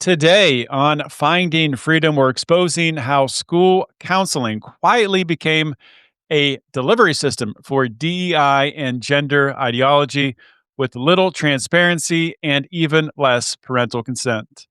Today on Finding Freedom, we're exposing how school counseling quietly became a delivery system for DEI and gender ideology with little transparency and even less parental consent.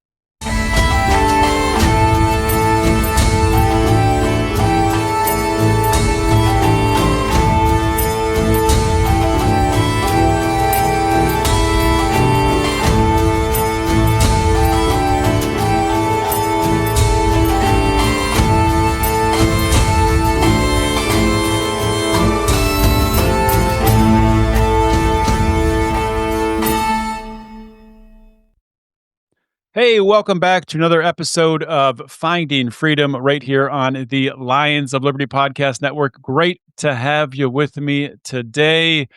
Hey, welcome back to another episode of Finding Freedom right here on the Lions of Liberty Podcast Network. Great to have you with me today.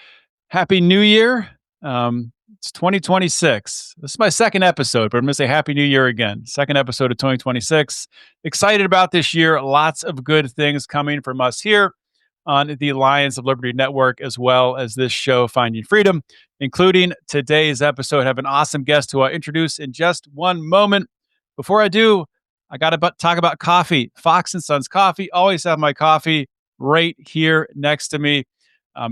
Happy New Year. It's 2026. This is my second episode, but I'm going to say Happy New Year again. Second episode of 2026. Excited about this year. Lots of good things coming from us here on the Lions of Liberty Network, as well as this show, Finding Freedom, including today's episode. I have an awesome guest who I'll introduce in just one moment. Before I do, I got to talk about coffee. Fox & Sons Coffee. Always have my coffee right here next to me.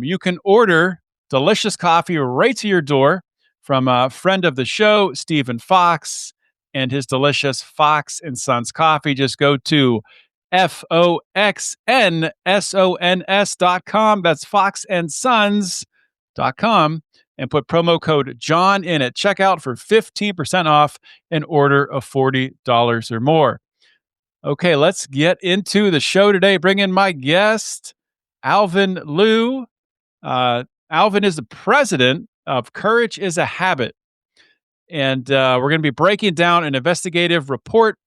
You can order delicious coffee right to your door from a friend of the show, Stephen Fox, and his delicious Fox & Sons Coffee. Just go to FOXNSONS.com. That's foxandsons.com and put promo code John in at checkout for 15% off an order of $40 or more. Okay, let's get into the show today. Bring in my guest, Alvin Lui. Alvin is the president of Courage is a Habit. And we're going to be breaking down an investigative report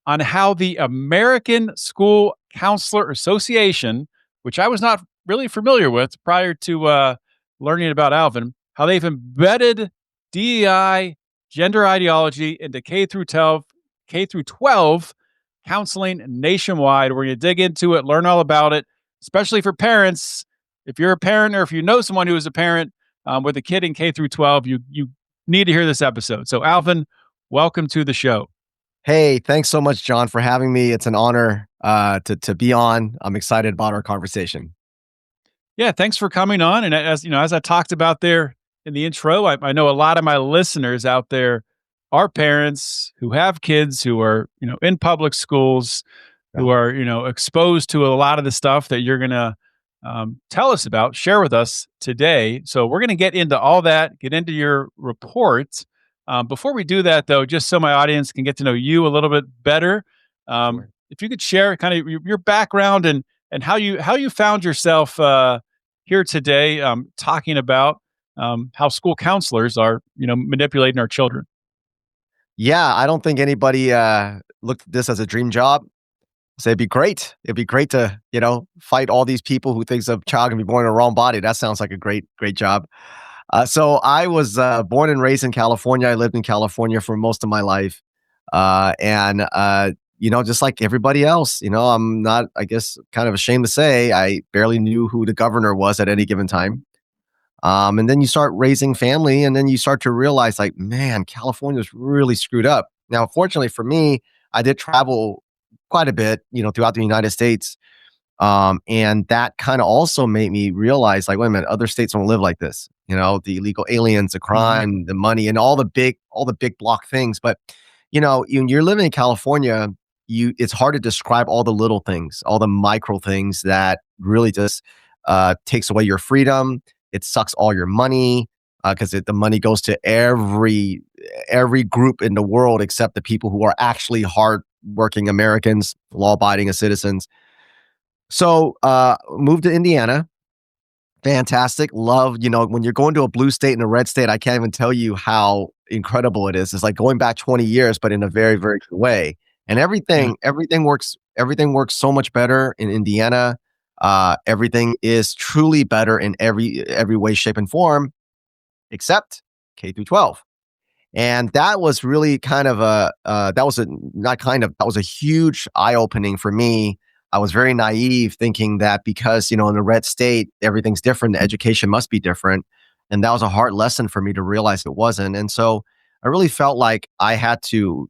on how the American School Counselor Association, which I was not really familiar with prior to learning about Alvin, how they've embedded DEI gender ideology into K through 12 counseling nationwide. We're going to dig into it, learn all about it, especially for parents. If you're a parent or if you know someone who is a parent with a kid in K through 12, you need to hear this episode. So Alvin, welcome to the show. Hey, thanks so much, John, for having me. It's an honor to be on. I'm excited about our conversation. Yeah, thanks for coming on. And as you know, as I talked about there in the intro, I know a lot of my listeners out there are parents who have kids who are, in public schools, who are, exposed to a lot of the stuff that you're going to tell us about, share with us today. So we're going to get into all that, get into your report. Before we do that, though, just so my audience can get to know you a little bit better, if you could share kind of your background and how you found yourself here today, talking about how school counselors are manipulating our children. Yeah, I don't think anybody looked at this as a dream job. So it'd be great. It'd be great to fight all these people who thinks a child can be born in the wrong body. That sounds like a great job. So I was born and raised in California. I lived in California for most of my life. Just like everybody else, I'm not, I guess, kind of ashamed to say I barely knew who the governor was at any given time. And then you start raising family and then you start to realize like, man, California's really screwed up. Now, fortunately for me, I did travel quite a bit, throughout the United States. And that kind of also made me realize like, wait a minute, other states don't live like this. The illegal aliens, the crime, the money, and all the big block things. But, you're living in California, it's hard to describe all the little things, all the micro things that really just takes away your freedom. It sucks all your money because the money goes to every group in the world except the people who are actually hardworking Americans, law-abiding citizens. So moved to Indiana. Fantastic. Love, when you're going to a blue state and a red state, I can't even tell you how incredible it is. It's like going back 20 years, but in a very, very good way. And everything works so much better in Indiana. Everything is truly better in every way, shape, and form, except K through 12. And that was really that was a huge eye-opening for me. I was very naive thinking that because, in the red state, everything's different, the education must be different. And that was a hard lesson for me to realize it wasn't. And so I really felt like I had to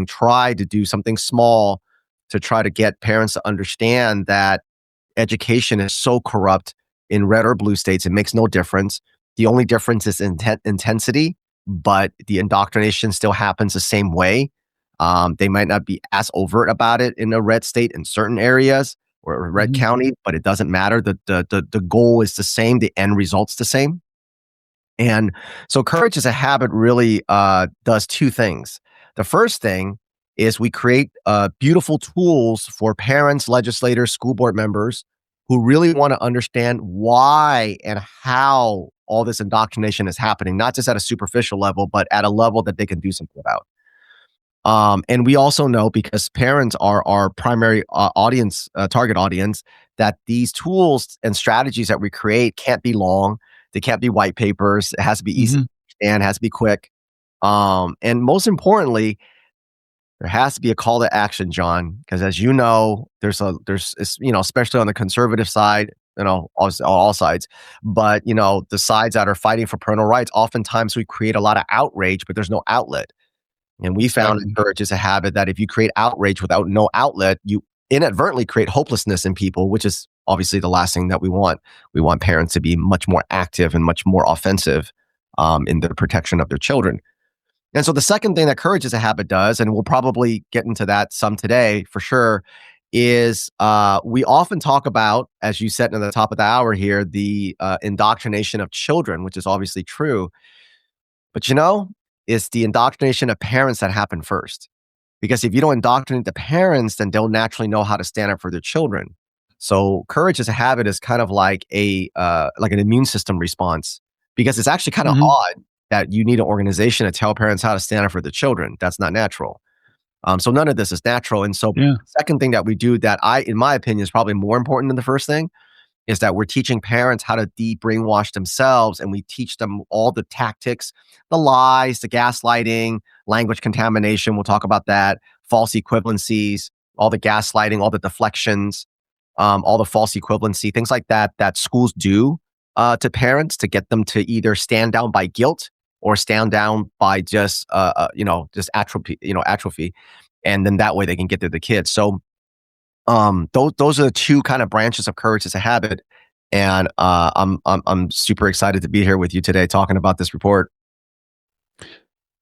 try to do something small to try to get parents to understand that education is so corrupt in red or blue states. It makes no difference. The only difference is intensity, but the indoctrination still happens the same way. They might not be as overt about it in a red state in certain areas or a red Mhm. county, but it doesn't matter. The goal is the same. The end result's the same. And so courage as a habit really does two things. The first thing is we create beautiful tools for parents, legislators, school board members who really want to understand why and how all this indoctrination is happening, not just at a superficial level, but at a level that they can do something about. And we also know, because parents are our primary audience, target audience, that these tools and strategies that we create can't be long. They can't be white papers. It has to be easy Mhm. to understand, has to be quick. And most importantly, there has to be a call to action, John, because as you know, especially on the conservative side, all sides, but the sides that are fighting for parental rights, oftentimes we create a lot of outrage, but there's no outlet. And we found in Exactly. courage is a habit that if you create outrage without no outlet, you inadvertently create hopelessness in people, which is obviously the last thing that we want. We want parents to be much more active and much more offensive in the protection of their children. And so the second thing that courage as a habit does, and we'll probably get into that some today for sure, is we often talk about, as you said at the top of the hour here, the indoctrination of children, which is obviously true. But it's the indoctrination of parents that happen first. Because if you don't indoctrinate the parents, then they'll naturally know how to stand up for their children. So courage as a habit is kind of like like an immune system response, because it's actually kind of Mhm. odd that you need an organization to tell parents how to stand up for the children. That's not natural. So none of this is natural. And so Yeah. the second thing that we do that in my opinion, is probably more important than the first thing is that we're teaching parents how to de-brainwash themselves, and we teach them all the tactics, the lies, the gaslighting, language contamination. We'll talk about that, false equivalencies, all the gaslighting, all the deflections, all the false equivalency, things like that, that schools do to parents to get them to either stand down by guilt or stand down by just atrophy. And then that way they can get to the kids. So those are the two kind of branches of courage as a habit, and I'm super excited to be here with you today talking about this report.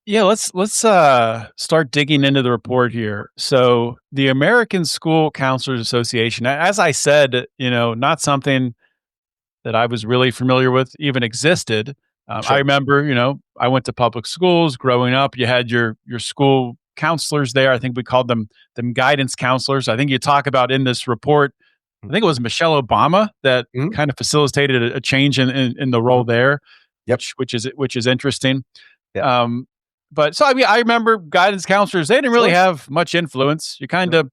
Yeah, let's start digging into the report here. So, the American School Counselors Association, as I said, not something that I was really familiar with even existed. I Sure. remember, I went to public schools growing up. You had your school counselors there. I think we called them guidance counselors. I think you talk about in this report. I think it was Michelle Obama that Mhm, kind of facilitated a change in the role mhm. there, Yep. which is interesting. Yeah. Um, but so I mean, I remember guidance counselors. They didn't really Sure. have much influence. You kind Yep. of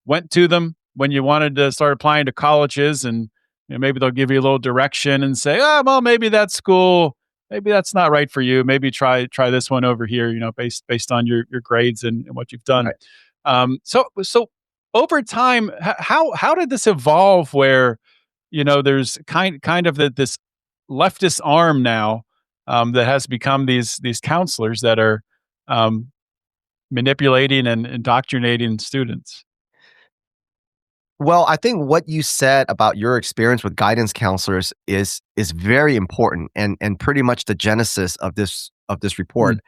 went to them when you wanted to start applying to colleges, and maybe they'll give you a little direction and say, "Oh, well, maybe that school, maybe that's not right for you. Maybe try this one over here." Based on your grades and what you've done. Right. So over time, how did this evolve? Where there's kind of this leftist arm now that has become these counselors that are um, manipulating and indoctrinating students. Well, I think what you said about your experience with guidance counselors is very important and pretty much the genesis of this report.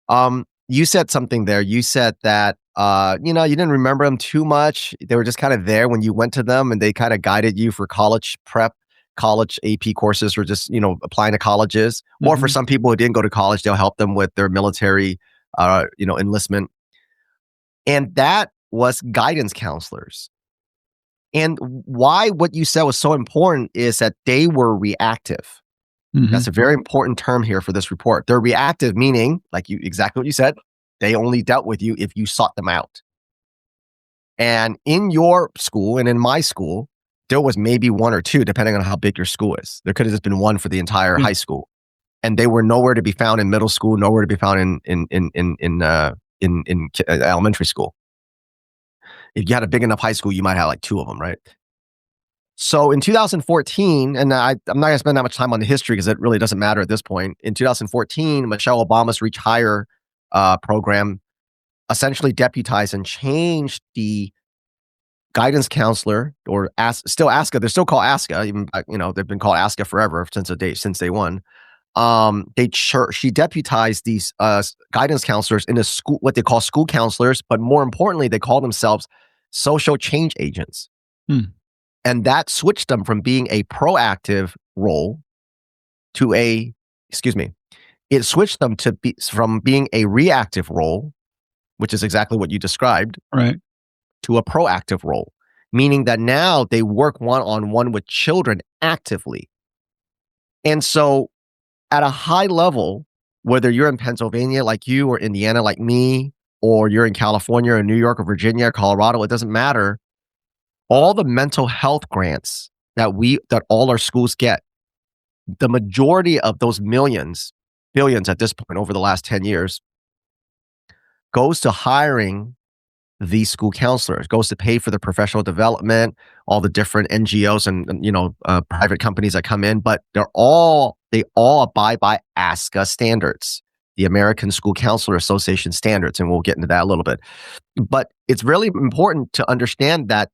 Mm, You said something there. You said that, you didn't remember them too much. They were just kind of there when you went to them, and they kind of guided you for college prep, college AP courses, or just, applying to colleges. Or for mhm, some people who didn't go to college, they'll help them with their military, enlistment. And that was guidance counselors. And why what you said was so important is that they were reactive. mhm, That's a very important term here for this report. They're reactive, meaning, like exactly what you said, they only dealt with you if you sought them out. And in your school and in my school, there was maybe one or two, depending on how big your school is. There could have just been one for the entire yeah, high school, and they were nowhere to be found in middle school, nowhere to be found in elementary school. If you had a big enough high school, you might have like two of them, right? So in 2014, and I'm not going to spend that much time on the history because it really doesn't matter at this point. In 2014, Michelle Obama's reach higher program essentially deputized and changed the guidance counselor, or still ASCA. They're still called ASCA. Even they've been called ASCA forever since day one. She deputized these guidance counselors into school, what they call school counselors, but more importantly, they call themselves social change agents. And that switched them from being a proactive role to it switched them from being a reactive role, which is exactly what you described, right, to a proactive role, meaning that now they work one-on-one with children actively. And so at a high level, whether you're in Pennsylvania like you, or Indiana like me, or you're in California or New York or Virginia or Colorado, it doesn't matter. All the mental health grants that all our schools get, the majority of those billions at this point over the last 10 years goes to hiring these school counselors, goes to pay for the professional development, all the different NGOs and private companies that come in, but they all abide by ASCA standards, the American School Counselor Association standards, and we'll get into that a little bit. But it's really important to understand that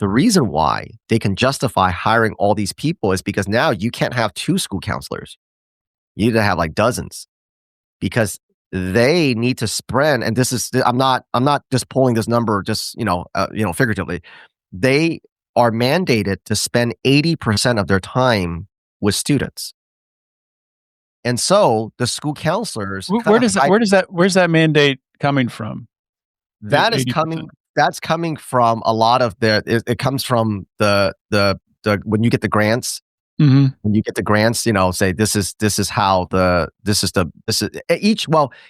the reason why they can justify hiring all these people is because now you can't have 2 school counselors. You need to have like dozens, because they need to spread. And this is, I'm not just pulling this number just figuratively. They are mandated to spend 80% of their time with students. And so the school counselors, where's that mandate coming from? That's coming from a lot of it comes from the when you get the grants. Mm-hmm. When you get the grants, say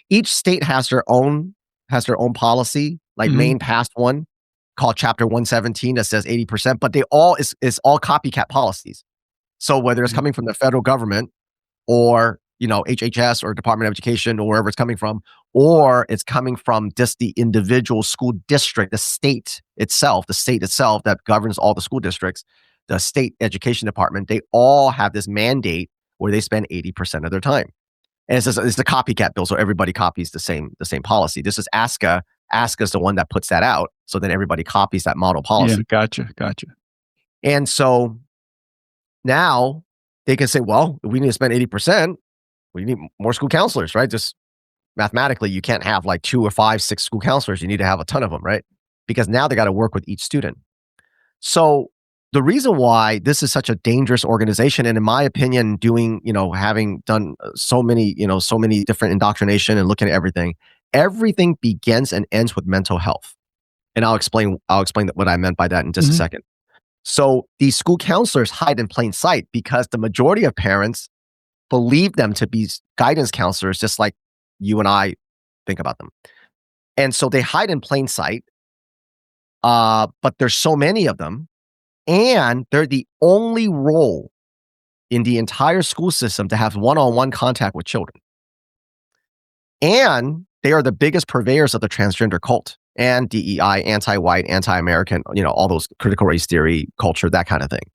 each state has their own policy. Like Maine passed one called Chapter 117 that says 80%, but they all is all copycat policies. So whether it's coming from the federal government, or HHS or Department of Education, or wherever it's coming from, or it's coming from just the individual school district, the state itself that governs all the school districts, the state education department, they all have this mandate where they spend 80% of their time. And it's the copycat bill, so everybody copies the same policy. This is ASCA. ASCA is the one that puts that out, so then everybody copies that model policy. Yeah, gotcha. And so now they can say, well, we need to spend 80%. We need more school counselors, right? Just mathematically, you can't have like 2 or 5, 6 school counselors. You need to have a ton of them, right? Because now they got to work with each student. So the reason why this is such a dangerous organization, and in my opinion, having done so many different indoctrination and looking at everything begins and ends with mental health. And I'll explain what I meant by that in just a second. So these school counselors hide in plain sight because the majority of parents believe them to be guidance counselors, just like you and I think about them. And so they hide in plain sight, but there's so many of them, and they're the only role in the entire school system to have one-on-one contact with children. And they are the biggest purveyors of the transgender cult and DEI, anti-white, anti-American, all those critical race theory, culture, that kind of thing.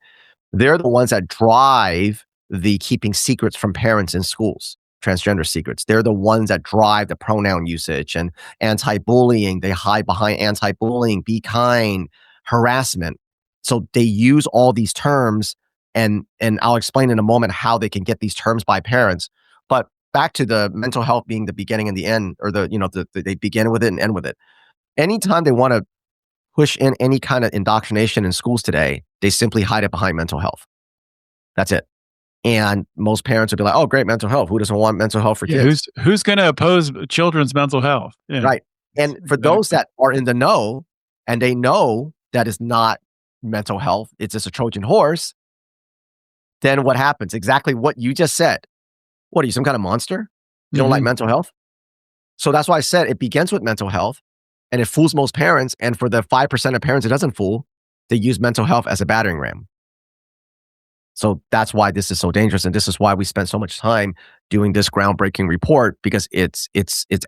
They're the ones that drive the keeping secrets from parents in schools, transgender secrets. They're the ones that drive the pronoun usage and anti-bullying. They hide behind anti-bullying, be kind, harassment. So they use all these terms, and I'll explain in a moment how they can get these terms by parents. But back to the mental health being the beginning and the end, or they begin with it and end with it. Anytime they want to push in any kind of indoctrination in schools today, they simply hide it behind mental health. That's it. And most parents would be like, oh, great, mental health. Who doesn't want mental health for kids? Who's going to oppose children's mental health? Yeah. Right. And for those that are in the know, and they know that it's not mental health, it's just a Trojan horse, then what happens? Exactly what you just said. What are you, some kind of monster? You don't like mental health? So that's why I said it begins with mental health, and it fools most parents. And for the 5% of parents it doesn't fool, they use mental health as a battering ram. So that's why this is so dangerous, and this is why we spent so much time doing this groundbreaking report, because it's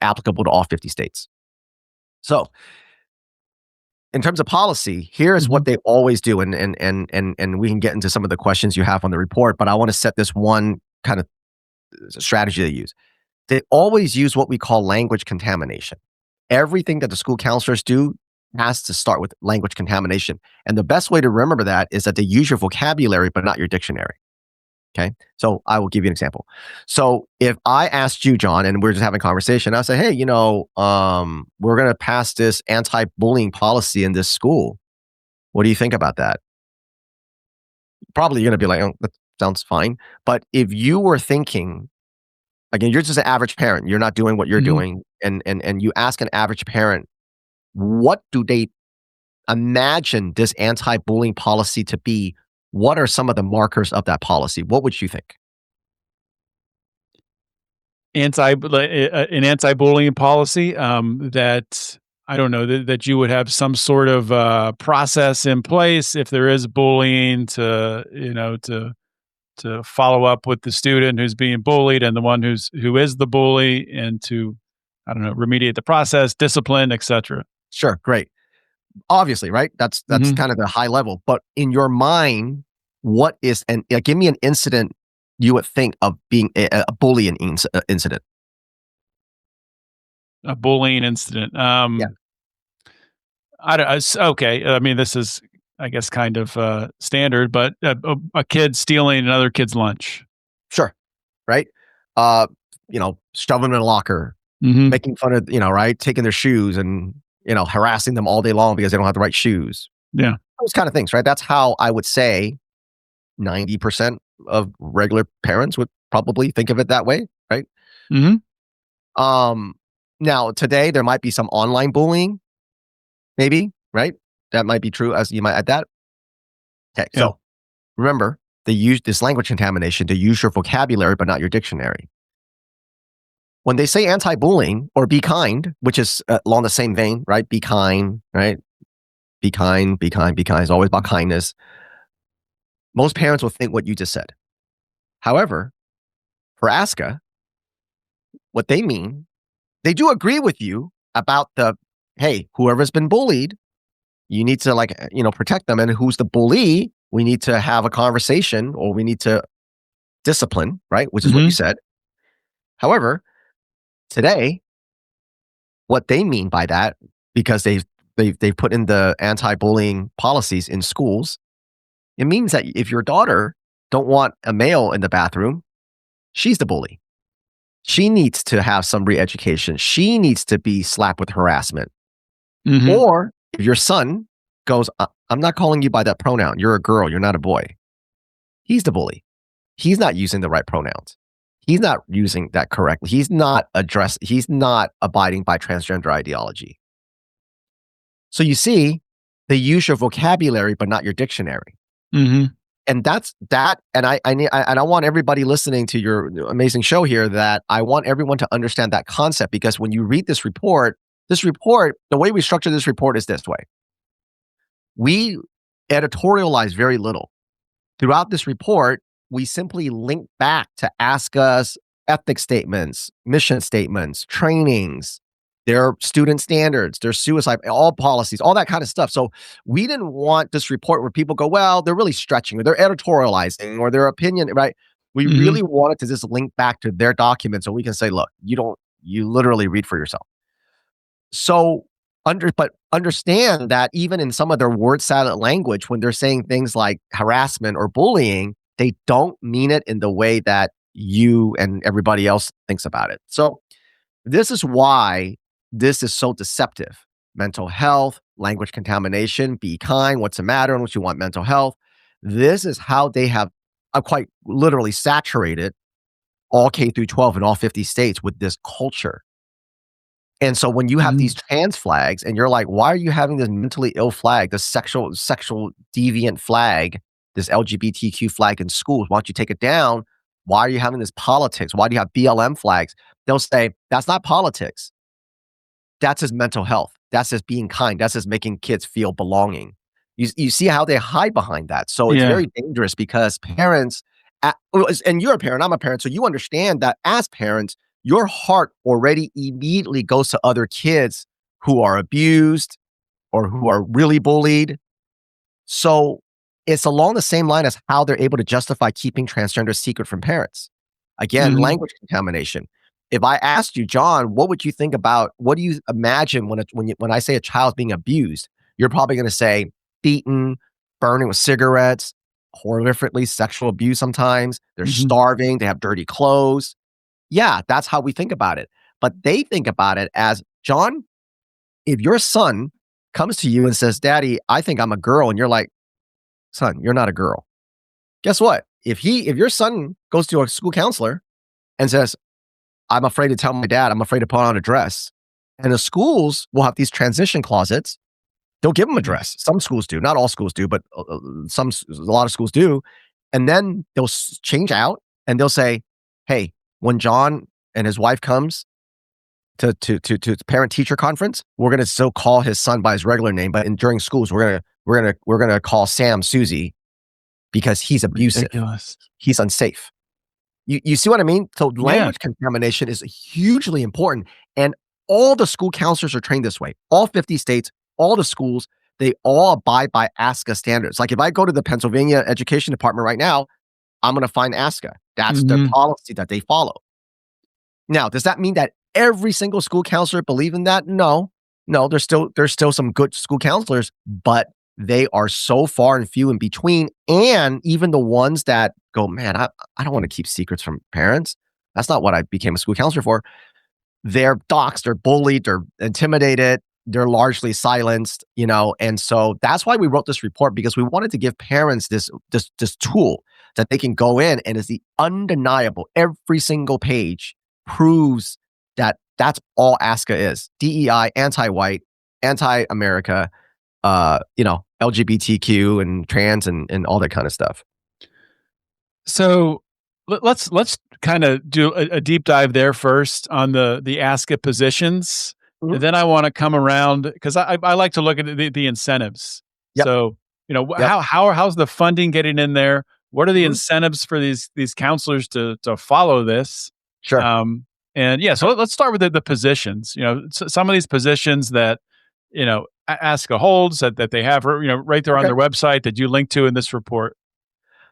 applicable to all 50 states. So, in terms of policy, here is what they always do, and we can get into some of the questions you have on the report. But I want to set this one kind of strategy they use. they always use what we call language contamination. Everything that the school counselors do has to start with language contamination. And the best way to remember that is that they use your vocabulary, but not your dictionary. Okay. So I will give you an example. So if I asked you, John, and we're just having a conversation, I'll say, hey, we're going to pass this anti-bullying policy in this school. What do you think about that? Probably you're going to be like, oh, that sounds fine. But if you were thinking, again, you're just an average parent, you're not doing what you're doing, and you ask an average parent, what do they imagine this anti-bullying policy to be? What are some of the markers of that policy? What would you think? An anti-bullying policy, that I don't know, that you would have some sort of process in place if there is bullying to, to follow up with the student who's being bullied and the one who is the bully, and to, I don't know, remediate the process, discipline, etc. Sure, great. Obviously, right? That's Mhm. kind of the high level. But in your mind, what is and give me an incident you would think of being a bullying incident. A bullying incident. Yeah, I don't. Okay. I mean, this is, I guess, kind of standard, but a kid stealing another kid's lunch. sure, right? Uh, shoving them in a locker, Hmm. making fun of, right, taking their shoes and harassing them all day long because they don't have the right shoes. Yeah. Those kind of things, right? That's how I would say 90% of regular parents would probably think of it that way, right? Hmm. Um, Now today there might be some online bullying, maybe, right? That might be true as you might add that. Okay, Yeah. so remember, they use this language contamination to use your vocabulary, but not your dictionary. When they say anti-bullying or be kind, which is along the same vein, right? Be kind, right? Be kind, be kind, be kind. It's always about kindness. Most parents will think what you just said. However, for ASCA, what they mean, they do agree with you about hey, whoever's been bullied, you need to protect them. And who's the bully? We need to have a conversation or we need to discipline, right? Which is what you Hmm. said. However, today, what they mean by that, because they've put in the anti-bullying policies in schools, it means that if your daughter don't want a male in the bathroom, she's the bully. She needs to have some re-education. She needs to be slapped with harassment. Hmm. Or if your son goes, I'm not calling you by that pronoun. You're a girl. You're not a boy. He's the bully. He's not using the right pronouns. He's not using that correctly. He's not abiding by transgender ideology. So you see, they use your vocabulary, but not your dictionary. Hmm. And that's that. And I want everybody listening to your amazing show here that I want everyone to understand that concept, because when you read this report, the way we structure this report is this way. We editorialize very little. Throughout this report, we simply link back to ASCA's ethics statements, mission statements, trainings, their student standards, their suicide, all policies, all that kind of stuff. So we didn't want this report where people go, well, they're really stretching or they're editorializing or their opinion, right? We Hmm. really wanted to just link back to their documents so we can say, look, you literally read for yourself. So but understand that even in some of their word salad language, when they're saying things like harassment or bullying, they don't mean it in the way that you and everybody else thinks about it. So this is why this is so deceptive. Mental health, language contamination, be kind, what's the matter, and what you want mental health. This is how they have quite literally saturated all K through 12 in all 50 states with this culture. And so when you have these Hmm. trans flags and you're like, why are you having this mentally ill flag, this sexual deviant flag, this LGBTQ flag in schools? Why don't you take it down? Why are you having this politics? Why do you have BLM flags? They'll say, that's not politics. That's his mental health. That's just being kind. That's just making kids feel belonging. You see how they hide behind that. So it's Yeah. very dangerous because parents, and you're a parent, I'm a parent, so you understand that as parents, your heart already immediately goes to other kids who are abused or who are really bullied. So it's along the same line as how they're able to justify keeping transgender secret from parents. Again, Hmm. language contamination. if I asked you, John, what would you think about? What do you imagine when I say a child's being abused? You're probably going to say beaten, burning with cigarettes, horrifically sexual abuse. Sometimes they're Hmm. starving, they have dirty clothes. Yeah, that's how we think about it. But they think about it as, John, if your son comes to you and says, Daddy, I think I'm a girl, and you're like, son, you're not a girl. Guess what? If your son goes to a school counselor and says, I'm afraid to tell my dad, I'm afraid to put on a dress, and the schools will have these transition closets, they'll give them a dress. Some schools do, not all schools do, but a lot of schools do. And then they'll change out and they'll say, hey, when John and his wife comes to parent teacher conference, we're going to still call his son by his regular name, but during schools, we're going to call Sam Susie because he's abusive. Ridiculous. He's unsafe. You see what I mean? So language Yeah. contamination is hugely important. And all the school counselors are trained this way. All 50 states, all the schools, they all abide by ASCA standards. Like if I go to the Pennsylvania Education Department right now, I'm going to find ASCA. That's their policy that they follow. Now, does that mean that every single school counselor believes in that? No. There's still some good school counselors, but they are so far and few in between. And even the ones that go, man, I don't want to keep secrets from parents. That's not what I became a school counselor for. They're doxxed, they're bullied, they're intimidated, they're largely silenced, and so that's why we wrote this report, because we wanted to give parents this tool that they can go in, and is the undeniable, every single page proves that that's all ASCA is. DEI, anti-white, anti-America, LGBTQ and trans and all that kind of stuff. So let's kind of do a deep dive there first on the ASCA positions. Mhm. And then I want to come around because I like to look at the incentives. Yep. So, Yep. how's the funding getting in there? What are the Mhm. incentives for these counselors to follow this? Sure. And yeah, so let's start with the positions. Some of these positions that ASCA holds that they have right there on Okay. their website that you link to in this report.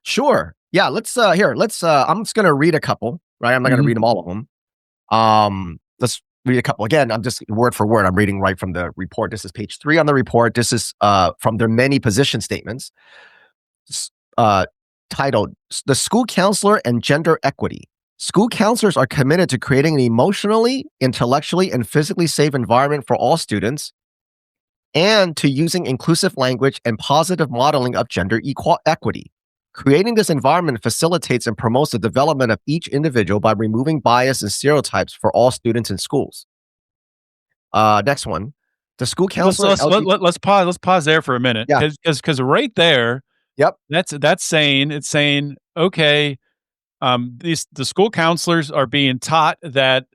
Sure. Yeah, let's I'm just gonna read a couple, right? I'm not gonna Mhm. read them all of them. Let's read a couple. Again, I'm just word for word. I'm reading right from the report. This is page 3 on the report. This is from their many position statements. Uh, titled "The School Counselor and Gender Equity." School counselors are committed to creating an emotionally, intellectually, and physically safe environment for all students, and to using inclusive language and positive modeling of gender equity. Creating this environment facilitates and promotes the development of each individual by removing bias and stereotypes for all students in schools. Next one. The school counselor and LGBT. Let's pause there for a minute Yeah. because right there, Yep. that's saying, okay, the school counselors are being taught that,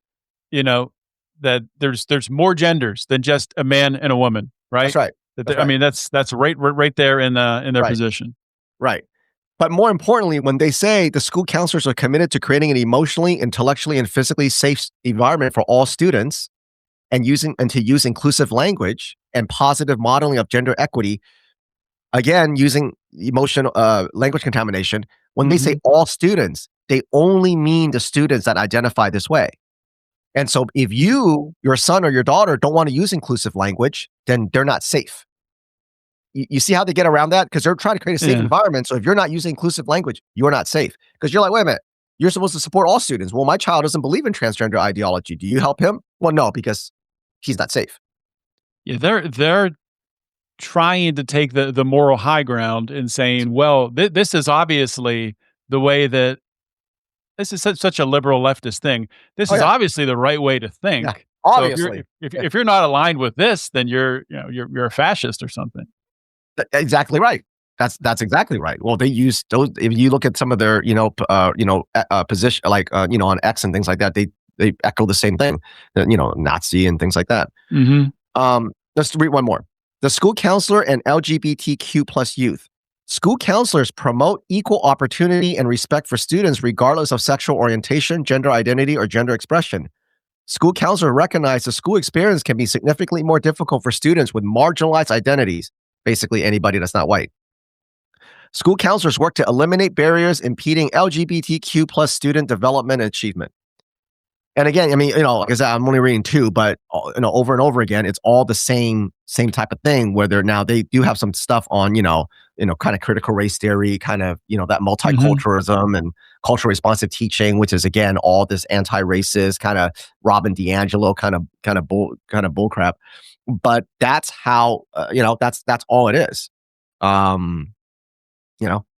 that there's more genders than just a man and a woman, That's right? right. That That's I right. mean, that's right there in their Right. position. Right. But more importantly, when they say the school counselors are committed to creating an emotionally, intellectually, and physically safe environment for all students, and to use inclusive language and positive modeling of gender equity, again, using emotional language contamination, when they say Mhm. all students, they only mean the students that identify this way. And so if your son or your daughter don't want to use inclusive language, then they're not safe. You see how they get around that? Because they're trying to create a safe Yeah. environment. So if you're not using inclusive language, you're not safe. Because you're like, wait a minute, you're supposed to support all students. Well, my child doesn't believe in transgender ideology. Do you help him? Well, no, because he's not safe. Yeah, they're trying to take the moral high ground and saying, well, this is obviously the way that this is such a liberal leftist thing. This Oh is yeah, obviously the right way to yeah, think. So if you're obviously. if you're not aligned with this, then you're a fascist or something. Exactly right. That's exactly right. Well, they use those. If you look at some of their, position, like on X and things like that, they echo the same thing. Nazi and things like that. Mhm. Let's read one more. The school counselor and LGBTQ plus youth. School counselors promote equal opportunity and respect for students regardless of sexual orientation, gender identity, or gender expression. School counselors recognize the school experience can be significantly more difficult for students with marginalized identities, basically anybody that's not white. School counselors work to eliminate barriers impeding LGBTQ plus student development and achievement. And again, I mean, like I said, I'm only reading two, but over and over again, it's all the same type of thing. Where now they do have some stuff on, kind of critical race theory, kind of, that multiculturalism and cultural responsive teaching, which is again all this anti-racist kind of Robin DiAngelo kind of bull crap. But that's how, that's all it is.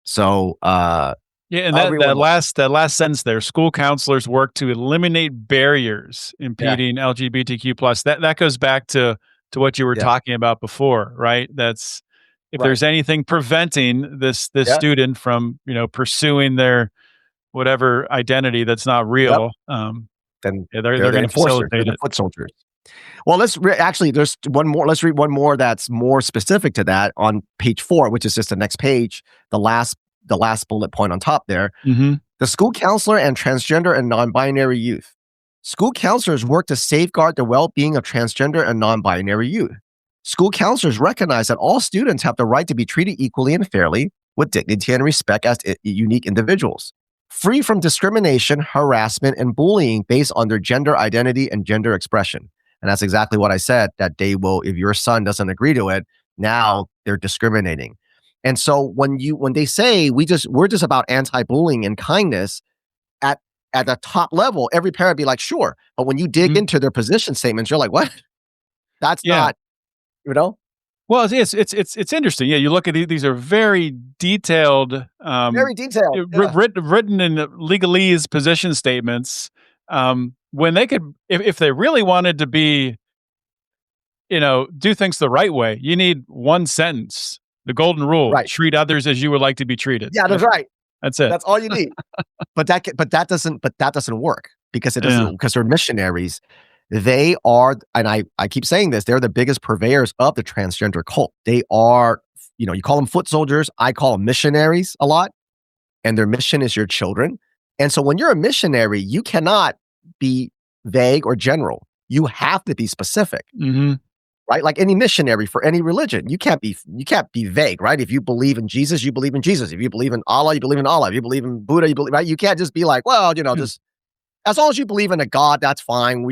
So Yeah, and that last sentence there, school counselors work to eliminate barriers impeding LGBTQ plus. That goes back to what you were talking about before, right? That's if there's anything preventing this student from, pursuing their whatever identity that's not real, then they're going to facilitate it. Foot soldiers. Well, actually, there's one more. Let's read one more that's more specific to that on page 4, which is just the next page, the last bullet point on top there. Mm-hmm. The school counselor and transgender and non-binary youth. School counselors work to safeguard the well-being of transgender and non-binary youth. School counselors recognize that all students have the right to be treated equally and fairly with dignity and respect as unique individuals, free from discrimination, harassment, and bullying based on their gender identity and gender expression. And that's exactly what I said, that they will, if your son doesn't agree to it, now they're discriminating. And so when they say we're just about anti-bullying and kindness at the top level, every parent be like, sure. But when you dig into their position statements, you're like, what? That's not, Well, it's interesting. Yeah, you look at these are very detailed, written in legalese position statements. When they could, if they really wanted to be, do things the right way, you need one sentence, the golden rule: treat others as you would like to be treated. Yeah, that's right. That's it. That's all you need. but that doesn't work because because they're missionaries. They are, and I keep saying this, they're the biggest purveyors of the transgender cult. They are, you call them foot soldiers. I call them missionaries a lot, and their mission is your children. And so when you're a missionary, you cannot be vague or general. You have to be specific, right? Like any missionary for any religion, you can't be vague, right? If you believe in Jesus, you believe in Jesus. If you believe in Allah, you believe in Allah. If you believe in Buddha, you believe, right? You can't just be like, well, just as long as you believe in a God, that's fine.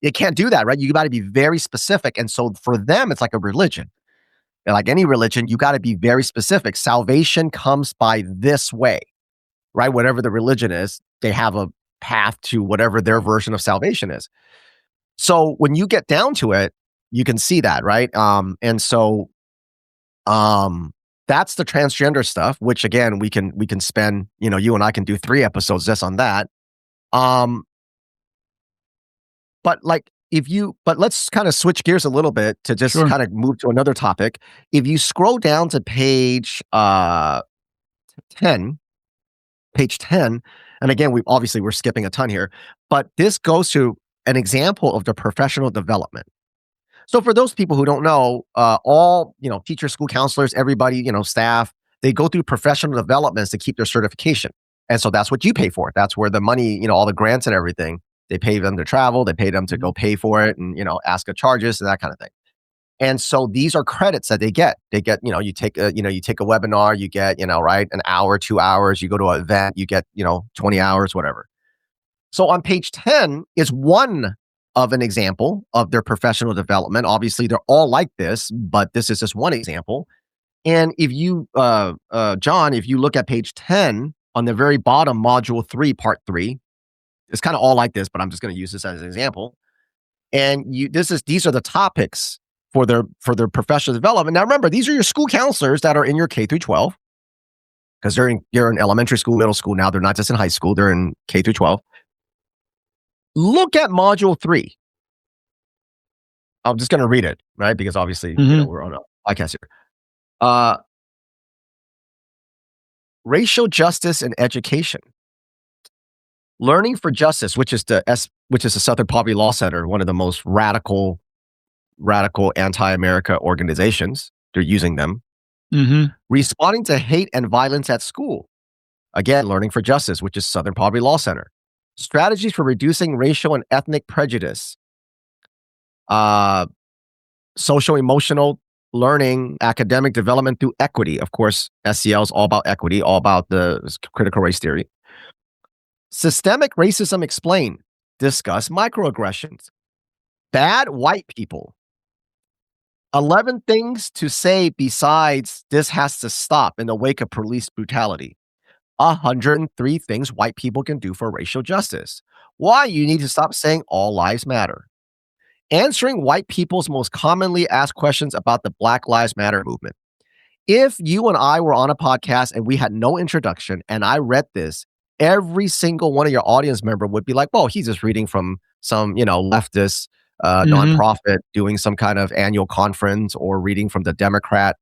You can't do that, right? You got to be very specific. And so for them, it's like a religion. And like any religion, you got to be very specific. Salvation comes by this way, right? Whatever the religion is, they have a path to whatever their version of salvation is. So when you get down to it, you can see that, right? And so that's the transgender stuff, which again, we can spend, you and I can do 3 episodes just on that. But let's kind of switch gears a little bit to just kind of move to another topic. If you scroll down to page 10, and again, we're skipping a ton here, but this goes to an example of the professional development. So for those people who don't know, all, teachers, school counselors, everybody, staff, they go through professional developments to keep their certification. And so that's what you pay for. That's where the money, all the grants and everything, they pay them to travel, they pay them to go pay for it and, ASCA charges and that kind of thing. And so these are credits that they get. They get, you take a webinar, you get, right, an hour, 2 hours, you go to an event, you get, 20 hours, whatever. So on page 10 is one of an example of their professional development. Obviously, they're all like this, but this is just one example. And if you, John, if you look at page 10 on the very bottom, module 3, part 3, it's kind of all like this, but I'm just going to use this as an example. And these are the topics for their professional development. Now, remember, these are your school counselors that are in your K through 12, because you're in elementary school, middle school now. They're not just in high school; they're in K through 12. Look at module 3. I'm just going to read it, right? Because obviously, we're on a podcast here. Racial justice and education. Learning for Justice, which is the Southern Poverty Law Center, one of the most radical anti-America organizations. They're using them. Responding to hate and violence at school. Again, Learning for Justice, which is Southern Poverty Law Center. Strategies for reducing racial and ethnic prejudice. Social emotional learning, academic development through equity. Of course, SEL is all about equity, all about the critical race theory. Systemic Racism Explained, discuss microaggressions. Bad white people. 11 things to say besides this has to stop in the wake of police brutality. 103 things white people can do for racial justice. Why you need to stop saying all lives matter. Answering white people's most commonly asked questions about the Black Lives Matter movement. If you and I were on a podcast and we had no introduction and I read this, every single one of your audience member would be like, well, he's just reading from some, leftist Mhm. nonprofit doing some kind of annual conference or reading from the Democrat,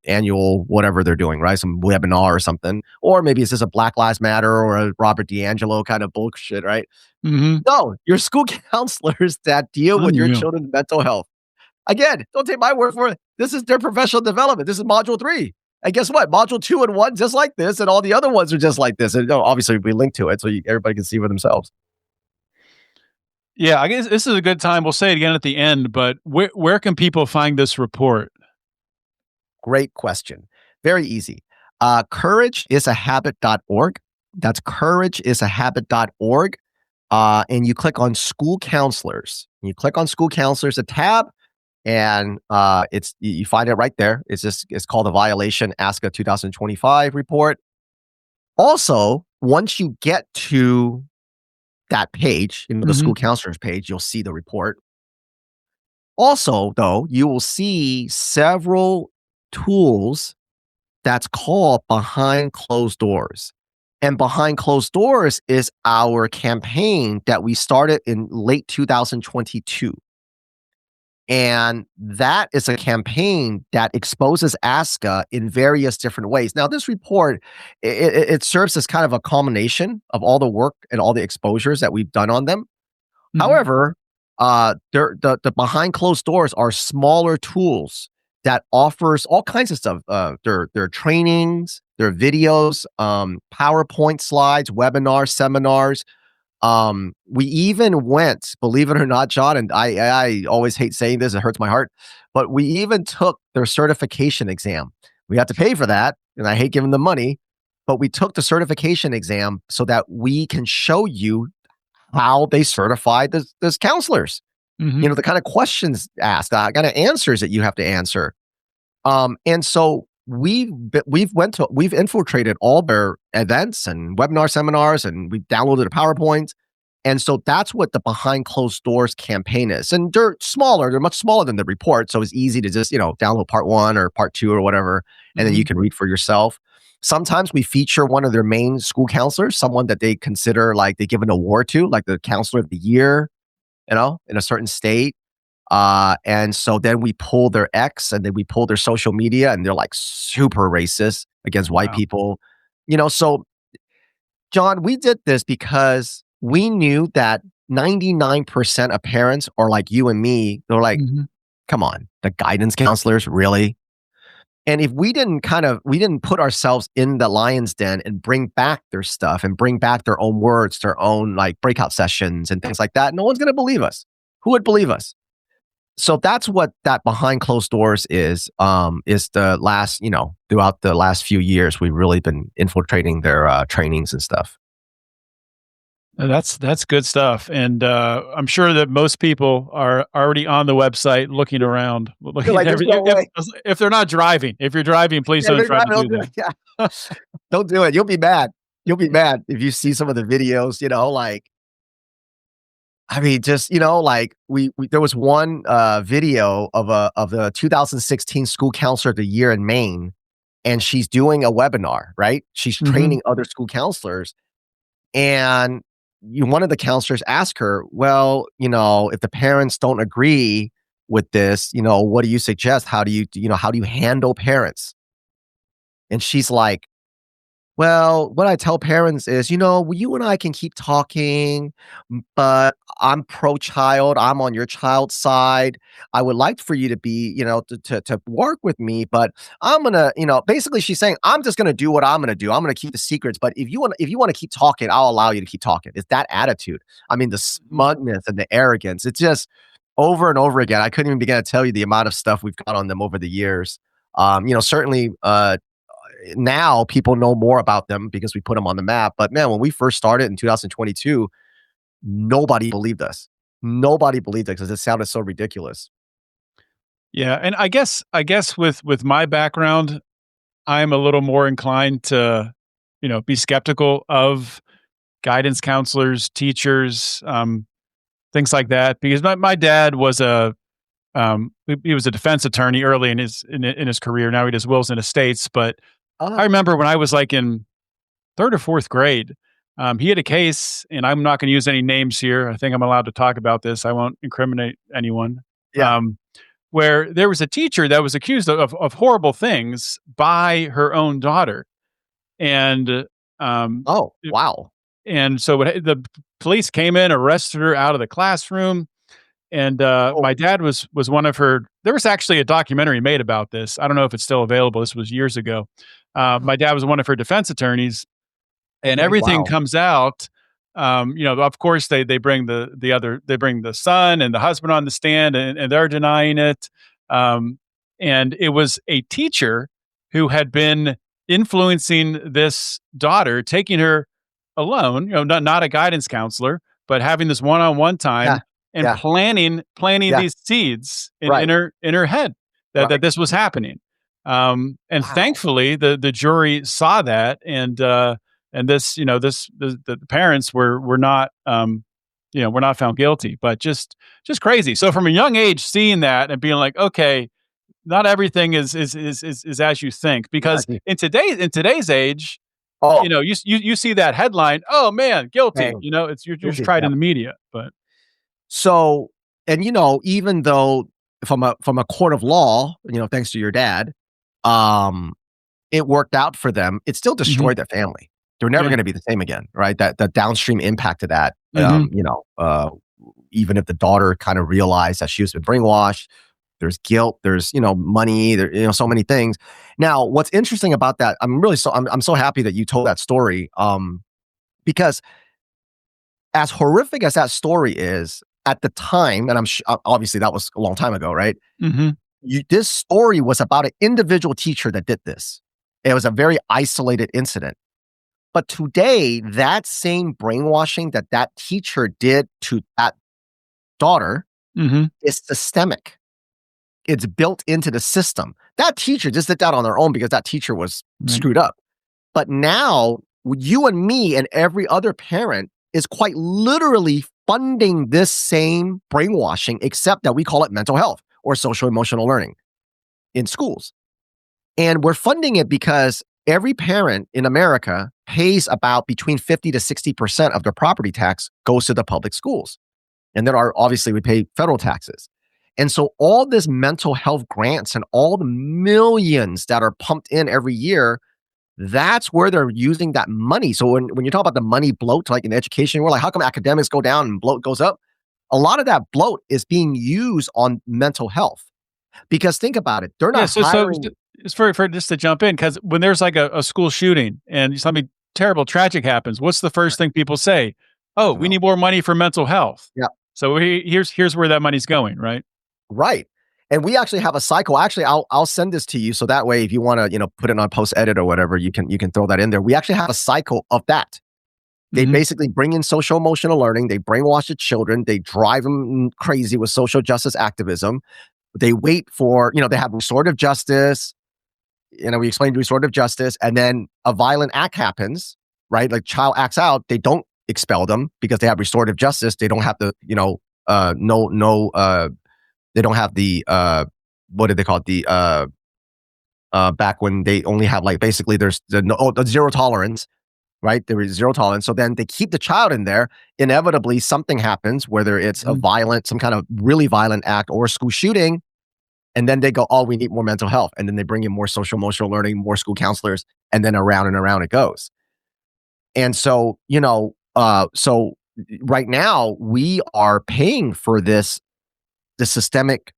annual whatever they're doing, right? Some webinar or something. Or maybe it's just a Black Lives Matter or a Robert DiAngelo kind of bullshit, right? Mhm. No, your school counselors that deal with your Unreal. children's mental health. Again, don't take my word for it. This is their professional development. This is module 3. And guess what? Module 2 and 1 just like this, and all the other ones are just like this. And obviously, we link to it so everybody can see for themselves. Yeah, I guess this is a good time. We'll say it again at the end, but where can people find this report? Great question. Very easy. Courageisahabit.org. That's courageisahabit.org. And you click on school counselors. You click on school counselors, a tab, and it's you find it right there. It's called the Violation ASCA 2025 report. Also, once you get to that page, the school Mhm. counselors page, you'll see the report. Also, though, you will see several tools that's called behind closed doors. And behind closed doors is our campaign that we started in late 2022. And that is a campaign that exposes ASCA in various different ways. Now, this report, it serves as kind of a culmination of all the work and all the exposures that we've done on them. Mhm. However, the behind closed doors are smaller tools that offers all kinds of stuff. Their trainings, their videos, PowerPoint slides, webinars, seminars. We even went, believe it or not, John, and I always hate saying this, it hurts my heart, but we even took their certification exam. We had to pay for that, and I hate giving them money, but we took the certification exam so that we can show you how they certify this counselors. Mhm. The kind of questions asked, kind of answers that you have to answer. And so we've infiltrated all their events and webinar seminars, and we've downloaded a PowerPoint. And so that's what the behind closed doors campaign is. And they're smaller, they're much smaller than the report. So it's easy to just, download part 1 or part 2 or whatever, and then you Mhm. can read for yourself. Sometimes we feature one of their main school counselors, someone that they consider like they give an award to, like the counselor of the year, in a certain state. And so then we pull their X and then we pull their social media, and they're like super racist against white Wow. people. So John, we did this because we knew that 99% of parents are like you and me. They're like, Mhm. come on, the guidance counselors, really? And if we didn't put ourselves in the lion's den and bring back their stuff and bring back their own words, their own like breakout sessions and things like that, no one's going to believe us. Who would believe us? So that's what that behind closed doors is the last, throughout the last few years, we've really been infiltrating their trainings and stuff. That's good stuff, and I'm sure that most people are already on the website looking around, You're looking at like, there's no way. if they're not driving. If you're driving, please Yeah, don't they're try to driving. do Don't do that. it. Yeah. Don't do it. You'll be mad. You'll be mad if you see some of the videos, like, I mean, just, like we there was one video of the 2016 school counselor of the year in Maine, and she's doing a webinar, right? She's Mhm. training other school counselors. And one of the counselors asked her, well, if the parents don't agree with this, what do you suggest? How do you handle parents? And she's like, well, what I tell parents is, you and I can keep talking, but I'm pro-child. I'm on your child's side. I would like for you to be, to work with me, but I'm gonna, basically she's saying, I'm just gonna do what I'm gonna do. I'm gonna keep the secrets. But if you want to keep talking, I'll allow you to keep talking. It's that attitude. I mean, the Mhm. smugness and the arrogance. It's just over and over again. I couldn't even begin to tell you the amount of stuff we've got on them over the years. Certainly now people know more about them because we put them on the map. But man, when we first started in 2022, nobody believed us. Nobody believed it because it sounded so ridiculous. Yeah, and I guess with my background, I'm a little more inclined to, be skeptical of guidance counselors, teachers, things like that, because my dad was he was a defense attorney early in his career. Now he does wills and estates, but I Oh, remember when I was like in 3rd or 4th grade, he had a case, and I'm not gonna use any names here. I think I'm allowed to talk about this. I won't incriminate anyone. yeah. Um, where there was a teacher that was accused of horrible things by her own daughter, and, um, Oh, wow. and so the police came in, arrested her out of the classroom, and, Oh, my dad was one of her there was actually a documentary made about this. I don't know if it's still available. This was years ago. wow. My dad was one of her defense attorneys, and Oh, everything wow. comes out. Of course, they bring they bring the son and the husband on the stand, and they're denying it. Um, and it was a teacher who had been influencing this daughter, taking her alone, not a guidance counselor, but having this one-on-one Yeah. time and Yeah. planting Yeah. these seeds in Right. her head that Right. this was happening. And Wow. thankfully, the jury saw that, and this, the parents were not, were not found guilty, but just crazy. So from a young age, seeing that and being like, okay, not everything is as you think, Yeah, I because think in today's age, oh, you see that headline, oh man, guilty. dang. It's you're just Guilty. tried Yeah. in the media, but So, and even though from a court of law, thanks to your dad, um, it worked out for them, it still mhm, destroyed their family. They're never yeah, gonna be the same again, right? That the downstream impact of that, mhm, even if the daughter kind of realized that she was been brainwashed, there's guilt, there's, money, there, so many things. Now, what's interesting about that, I'm so happy that you told that story, because as horrific as that story is at the time, and obviously that was a long time ago, right? mhm, This story was about an individual teacher that did this. It was a very isolated incident. But today, that same brainwashing that teacher did to that daughter mhm, is systemic. It's built into the system. That teacher just did that on their own because that teacher was right, screwed up. But now, you and me and every other parent is quite literally funding this same brainwashing, except that we call it mental health or social emotional learning in schools. And we're funding it because every parent in America pays about between 50 to 60% of their property tax goes to the public schools. And then obviously we pay federal taxes. And so all this mental health grants and all the millions that are pumped in every year, that's where they're using that money. So when you talk about the money bloat, like in education, we're like, how come academics go down and bloat goes up? A lot of that bloat is being used on mental health. Because think about it, they're yeah. not So hiring. it's for just to jump in, because when there's like a school shooting and something terrible, tragic happens, what's the first thing people say? Oh, Mental we health. need more money for mental health. Yeah. So here's where that money's going, right? Right. And we actually have a cycle. Actually, I'll send this to you so that way if you want to, put it on post edit or whatever, you can throw that in there. We actually have a cycle of that. They Mhm, basically bring in social emotional learning, they brainwash the children, they drive them crazy with social justice activism. They wait for, they have restorative justice, we explain restorative justice, and then a violent act happens, right? Like child acts out, they don't expel them because they have restorative justice. They don't have to, no they don't have the what did they call it? Back when they only have like basically there's the zero tolerance, right? There is zero tolerance. So then they keep the child in there. Inevitably, something happens, whether it's mhm. some kind of really violent act or a school shooting. And then they go, oh, we need more mental health. And then they bring in more social emotional learning, more school counselors, and then around and around it goes. And so, so right now we are paying for the systemic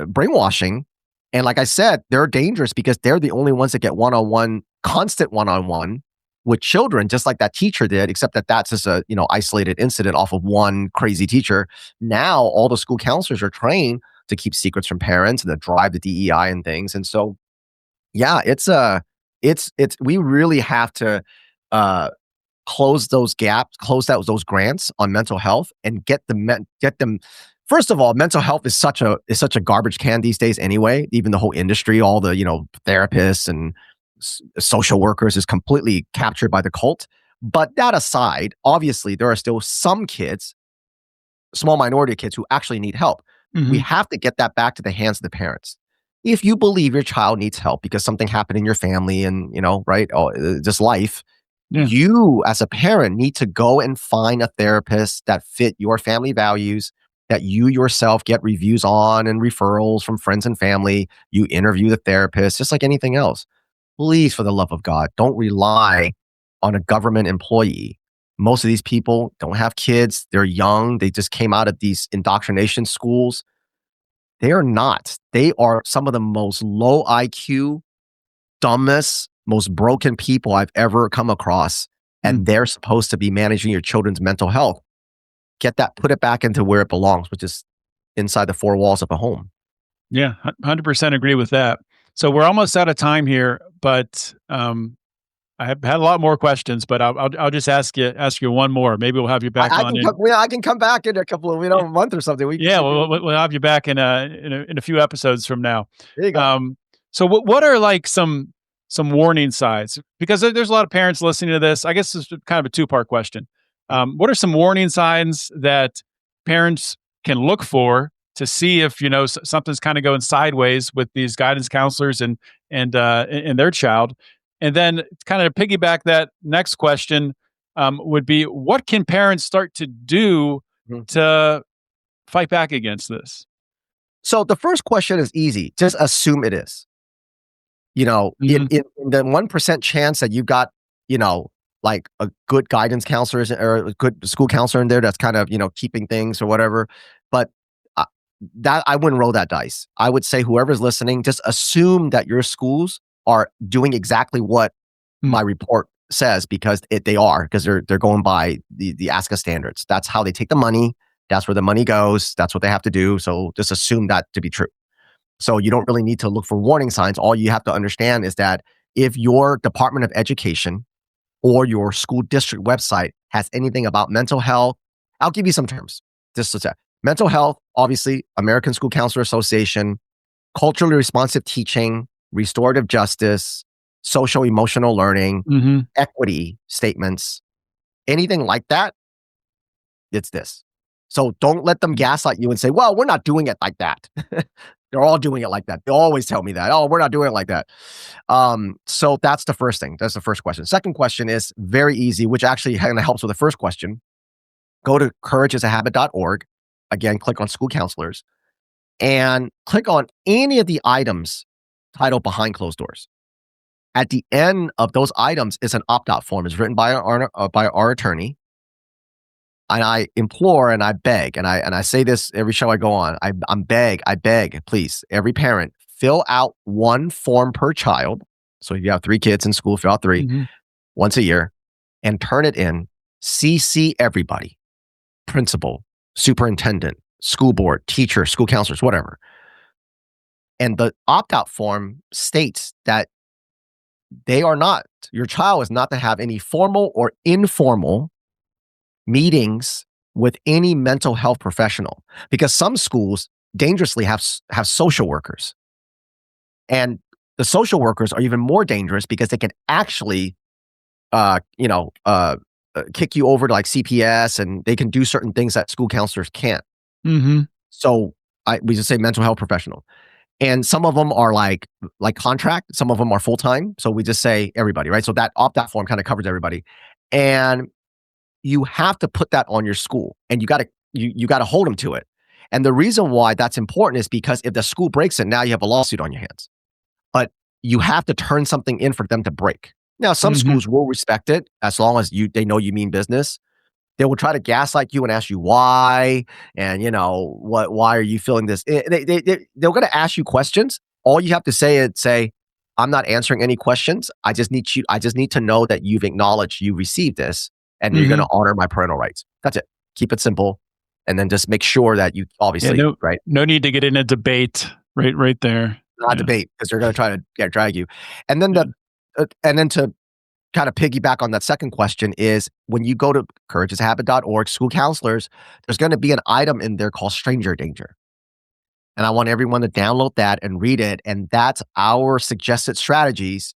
brainwashing. And like I said, they're dangerous because they're the only ones that get one-on-one, constant one-on-one with children, just like that teacher did, except that that's just a isolated incident off of one crazy teacher. Now all the school counselors are trained to keep secrets from parents and to drive the DEI and things. And so, yeah, we really have to close those gaps, close out those grants on mental health, and get them. First of all, mental health is such a garbage can these days anyway. Even the whole industry, all the therapists and social workers is completely captured by the cult. But that aside, obviously there are still some kids, small minority of kids, who actually need help. We have to get that back to the hands of the parents. If you believe your child needs help because something happened in your family and right, just life, you as a parent need to go and find a therapist that fit your family values, that you yourself get reviews on and referrals from friends and family. You interview the therapist, just like anything else. Please, for the love of God, don't rely on a government employee. Most of these people don't have kids. They're young. They just came out of these indoctrination schools. They are not. They are some of the most low IQ, dumbest, most broken people I've ever come across. And they're supposed to be managing your children's mental health. Put it back into where it belongs, which is inside the four walls of a home. Yeah, 100% agree with that. So we're almost out of time here, but I have had a lot more questions, but I'll just ask you one more. Maybe we'll have you back on. I can come back in a couple of a month or something. We'll have you back in a few episodes from now. There you go. So what are like some warning signs? Because there's a lot of parents listening to this. I guess this is kind of a two-part question. What are some warning signs that parents can look for to see if something's kind of going sideways with these guidance counselors and their child? And then kind of to piggyback that next question would be, what can parents start to do to fight back against this? So the first question is easy. Just assume it is. In the 1% chance that you've got, like a good guidance counselor or a good school counselor in there that's kind of, keeping things or whatever. But that I wouldn't roll that dice. I would say whoever's listening, just assume that your schools are doing exactly what my report says, because they're going by the ASCA standards. That's how they take the money. That's where the money goes. That's what they have to do. So just assume that to be true. So you don't really need to look for warning signs. All you have to understand is that if your Department of Education or your school district website has anything about mental health, I'll give you some terms. Just to say, mental health, obviously, American School Counselor Association, culturally responsive teaching, restorative justice, social emotional learning, equity statements, anything like that, it's this. So don't let them gaslight you and say, well, we're not doing it like that. They're all doing it like that. They always tell me that. Oh, we're not doing it like that. So that's the first thing. That's the first question. Second question is very easy, which actually kind of helps with the first question. Go to courageisahabit.org. Again, click on school counselors and click on any of the items titled Behind Closed Doors. At the end of those items is an opt-out form. It's written by our attorney. And I implore and I beg, and I say this every show I go on. I beg, please, every parent, fill out one form per child. So if you have 3 kids in school, fill out 3 once a year and turn it in. CC everybody, principal, superintendent, school board, teacher, school counselors, whatever. And the opt-out form states that your child is not to have any formal or informal meetings with any mental health professional, because some schools dangerously have social workers, and the social workers are even more dangerous because they can actually kick you over to like CPS, and they can do certain things that school counselors can't. So we just say mental health professional, and some of them are like contract, some of them are full-time, so we just say everybody, right? So that opt-out form kind of covers everybody, and you have to put that on your school, and you got to hold them to it. And the reason why that's important is because if the school breaks it, now you have a lawsuit on your hands. But you have to turn something in for them to break. Now, some schools will respect it as long as they know you mean business. They will try to gaslight you and ask you why, and why are you feeling this? They're going to ask you questions. All you have to say is I'm not answering any questions. I just need to know that you've acknowledged you received this, and you're going to honor my parental rights. That's it. Keep it simple. And then just make sure that you obviously, right? No need to get in a debate right there. Not debate, because they're going to try to drag you. And then and then to kind of piggyback on that second question is when you go to courageasahabit.org, school counselors, there's going to be an item in there called stranger danger. And I want everyone to download that and read it. And that's our suggested strategies.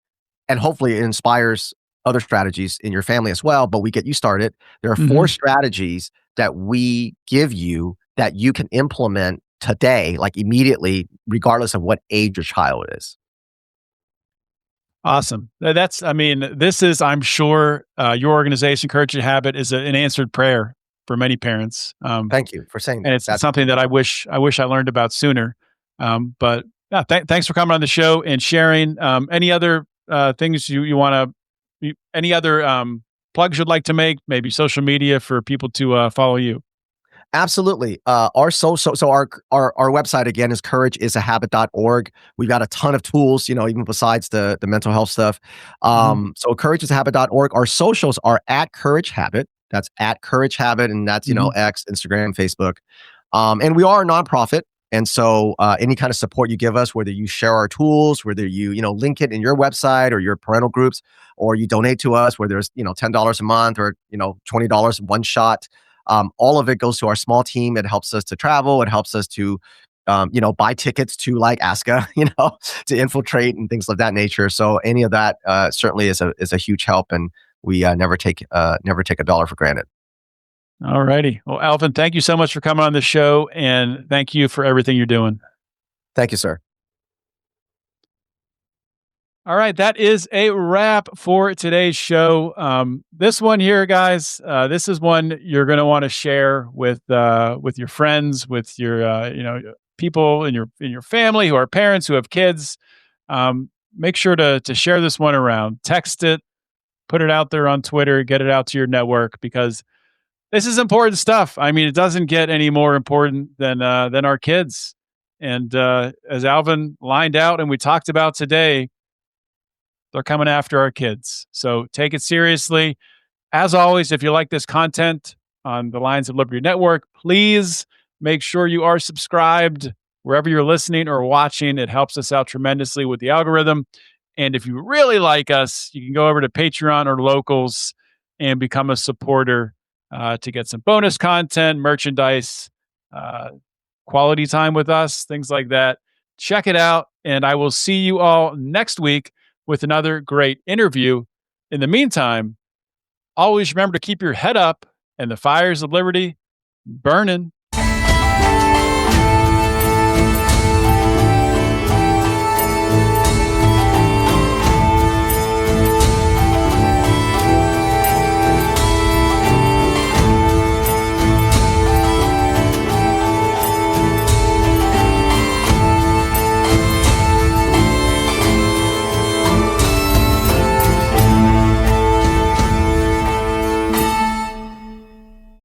And hopefully it inspires other strategies in your family as well. But we get you started. There are 4 strategies that we give you that you can implement today, like immediately, regardless of what age your child is. Awesome. This is, I'm sure, your organization, Courage to Habit, is an answered prayer for many parents. Thank you for saying that. And it's something that I wish I learned about sooner. But yeah, thanks for coming on the show and sharing. Any other things you want to, any other plugs you'd like to make? Maybe social media for people to follow you. Absolutely. Our website again is courageisahabit.org. We've got a ton of tools, even besides the mental health stuff. So courageisahabit.org. Our socials are at Courage Habit. That's at Courage Habit, and that's X, Instagram, Facebook. And we are a nonprofit. And so any kind of support you give us, whether you share our tools, whether you link it in your website or your parental groups, or you donate to us, whether it's $10 a month or $20 one shot. All of it goes to our small team. It helps us to travel. It helps us to, buy tickets to like ASCA, to infiltrate and things of that nature. So any of that certainly is a huge help, and we never take a dollar for granted. All righty. Well, Alvin, thank you so much for coming on the show, and thank you for everything you're doing. Thank you, sir. All right, that is a wrap for today's show. This one here, guys, this is one you're going to want to share with your friends, with your people in your family who are parents who have kids. Make sure to share this one around. Text it, put it out there on Twitter, get it out to your network, because this is important stuff. I mean, it doesn't get any more important than our kids. And as Alvin lined out and we talked about today, they're coming after our kids. So take it seriously. As always, if you like this content on the Lions of Liberty Network, please make sure you are subscribed wherever you're listening or watching. It helps us out tremendously with the algorithm. And if you really like us, you can go over to Patreon or Locals and become a supporter to get some bonus content, merchandise, quality time with us, things like that. Check it out. And I will see you all next week with another great interview. In the meantime, always remember to keep your head up and the fires of liberty burning.